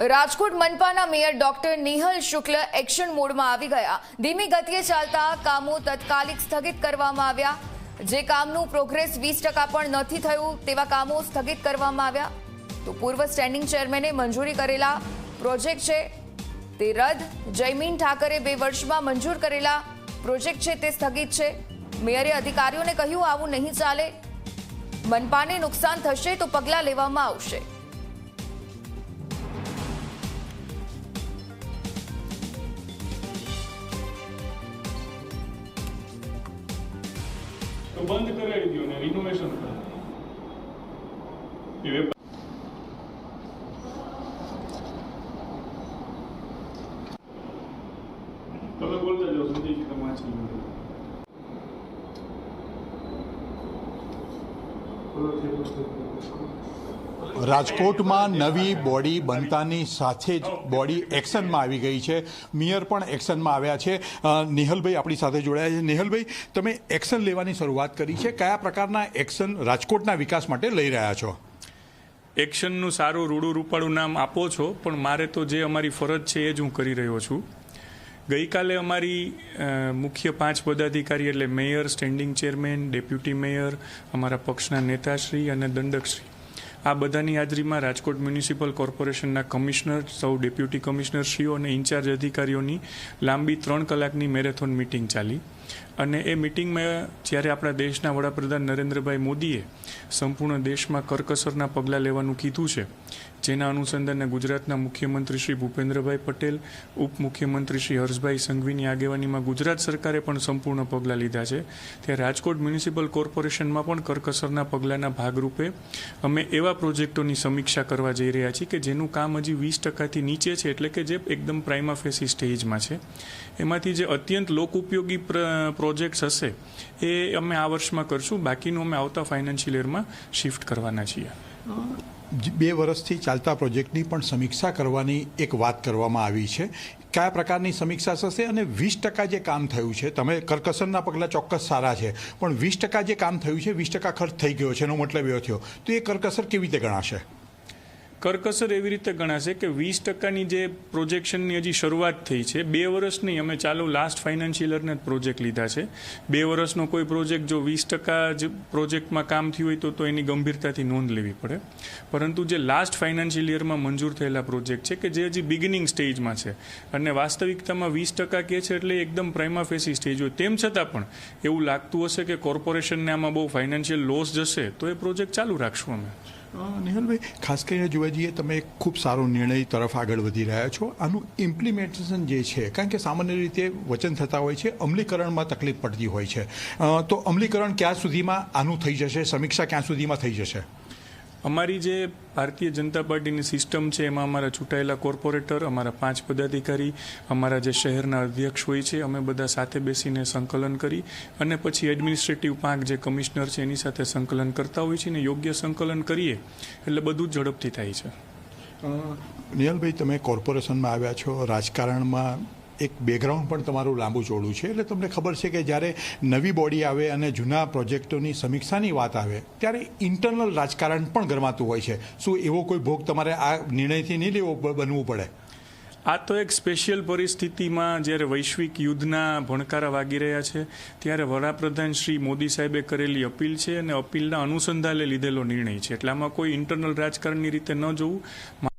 Rajkot મનપાના mayor doctor નિહલ શુક્લ action મોડમાં આવી ગયા। ધીમી ગતિએ ચાલતા કામો તાત્કાલિક સ્થગિત કરવામાં આવ્યા। જે કામનું પ્રોગ્રેસ 20% પણ નથી થયું તેવા કામો સ્થગિત કરવામાં આવ્યા। તો પૂર્વ સ્ટેન્ડિંગ ચેરમેને મંજૂરી કરેલા પ્રોજેક્ટ છે તે રદ। જયમીન ઠાકરે 2 વર્ષમાં મંજૂર કરેલા પ્રોજેક્ટ છે તે સ્થગિત છે। મેયરે અધિકારીઓને કહ્યું આવું નહીં ચાલે, મનપાને નુકસાન થશે તો પગલાં લેવામાં આવશે। तो बंद कराई दियो ने रिनोवेशन कर તમે બોલતા જાઓ સંજયજી, તમે વાંચી રાજકોટમાં નવી બોડી બનતાની સાથે જ બોડી એક્શનમાં આવી ગઈ છે। મેયર પણ એક્શનમાં આવ્યા છે। નિહલભાઈ આપણી સાથે જોડાયા છે। નિહલભાઈ, તમે એક્શન લેવાની શરૂઆત કરી છે, કયા પ્રકારના એક્શન રાજકોટના વિકાસ માટે લઈ રહ્યા છો? એક્શનનું સારું રૂડું રૂપાળું નામ આપો છો, પણ મારે તો જે અમારી ફરજ છે એ જ હું કરી રહ્યો છું। ગઈકાલે અમારી મુખ્ય 5 પદાધિકારી એટલે mayor, standing chairman, deputy mayor, અમારા પક્ષના નેતાશ્રી અને દંડકશ્રી, આ બધાની હાજરીમાં રાજકોટ મ્યુનિસિપલ કોર્પોરેશનના કમિશનર, સૌ ડેપ્યુટી કમિશનરશ્રીઓ અને ઇન્ચાર્જ અધિકારીઓની લાંબી 3 કલાકની મેરેથોન મિટિંગ ચાલી। અને એ મિટિંગમાં જ્યારે આપણા દેશના વડાપ્રધાન નરેન્દ્રભાઈ મોદીએ સંપૂર્ણ દેશમાં કરકસરના પગલાં લેવાનું કીધું છે, જેના અનુસંધાને ગુજરાતના મુખ્યમંત્રી શ્રી ભૂપેન્દ્રભાઈ પટેલ, ઉપમુખ્યમંત્રી શ્રી હર્ષભાઈ સંઘવીની આગેવાનીમાં ગુજરાત સરકારે પણ સંપૂર્ણ પગલાં લીધા છે। ત્યારે રાજકોટ મ્યુનિસિપલ કોર્પોરેશનમાં પણ કરકસરના પગલાંના ભાગરૂપે અમે એવા પ્રોજેક્ટોની સમીક્ષા કરવા જઈ રહ્યા છીએ કે જેનું કામ હજી 20%થી નીચે છે, એટલે કે જે એકદમ પ્રાઇમા ફેસી સ્ટેજમાં છે। એમાંથી જે અત્યંત લોકોપયોગી પ્રોજેક્ટ્સ હશે એ અમે આ વર્ષમાં કરશું, બાકીનું અમે આવતા ફાઇનાન્શિયલ યરમાં શિફ્ટ કરવાના છીએ। 2 વર્ષથી ચાલતા પ્રોજેક્ટની પણ સમીક્ષા કરવાની એક વાત કરવામાં આવી છે। કયા પ્રકારની સમીક્ષા થશે અને 20% જે કામ થયું છે, તમે કરકસરના પગલાં ચોક્કસ સારા છે, પણ 20% જે કામ થયું છે, 20% ખર્ચ થઈ ગયો છે, એનો મતલબ એવો થયો, તો એ કરકસર કેવી રીતે ગણાશે? કરકસર એવી રીતે ગણાશે કે 20%ની જે પ્રોજેક્શનની હજી શરૂઆત થઈ છે, 2 વર્ષ નહીં, અમે ચાલુ લાસ્ટ ફાઇનાન્શિયલ યરના જ પ્રોજેક્ટ લીધા છે। 2 વર્ષનો કોઈ પ્રોજેક્ટ જો 20% જ પ્રોજેક્ટમાં કામ થયું હોય તો એની ગંભીરતાથી નોંધ લેવી પડે, પરંતુ જે લાસ્ટ ફાઇનાન્શિયલ યરમાં મંજૂર થયેલા પ્રોજેક્ટ છે કે જે હજી બિગિનિંગ સ્ટેજમાં છે અને વાસ્તવિકતામાં 20% કહે છે એટલે એકદમ પ્રાઇમા ફેસી સ્ટેજ હોય, તેમ છતાં પણ એવું લાગતું હશે કે કોર્પોરેશનને આમાં બહુ ફાઇનાન્શિયલ લોસ જશે તો એ પ્રોજેક્ટ ચાલુ રાખશું અમે। નિહલભાઈ, ખાસ કરીને જોવા જઈએ તમે ખૂબ સારો નિર્ણય તરફ આગળ વધી રહ્યા છો। આનું ઇમ્પ્લિમેન્ટેશન જે છે, કારણ કે સામાન્ય રીતે વચન થતા હોય છે, અમલીકરણમાં તકલીફ પડતી હોય છે, તો અમલીકરણ ક્યાં સુધીમાં આનું થઈ જશે, સમીક્ષા ક્યાં સુધીમાં થઈ જશે? અમારી જે ભારતીય જનતા પાર્ટીની સિસ્ટમ છે એમાં અમારા ચૂંટાયેલા કોર્પોરેટર, અમારા 5 પદાધિકારી, અમારા જે શહેરના અધ્યક્ષ હોય છે, અમે બધા સાથે બેસીને સંકલન કરી અને પછી એડમિનિસ્ટ્રેટિવ પાંખ જે કમિશનર છે એની સાથે સંકલન કરતા હોય છે ને યોગ્ય સંકલન કરીએ એટલે બધું જ ઝડપથી થાય છે। નિહલભાઈ, તમે કોર્પોરેશનમાં આવ્યા છો, રાજકારણમાં એક બેકગ્રાઉન્ડ પણ તમારું લાંબુ ચોડું છે, એટલે તમને ખબર છે કે જ્યારે નવી બોડી આવે અને જૂના પ્રોજેક્ટોની સમીક્ષાની વાત આવે ત્યારે ઇન્ટરનલ રાજકારણ પણ ગરમાતું હોય છે। શું એવો કોઈ ભોગ તમારે આ નિર્ણયથી નહીં લેવો બનવું પડે? આ તો એક સ્પેશિયલ પરિસ્થિતિમાં જ્યારે વૈશ્વિક યુદ્ધના ભણકારા વાગી રહ્યા છે ત્યારે વડાપ્રધાન શ્રી મોદી સાહેબે કરેલી અપીલ છે અને અપીલના અનુસંધાને લીધેલો નિર્ણય છે, એટલે આમાં કોઈ ઇન્ટરનલ રાજકારણની રીતે ન જોવું।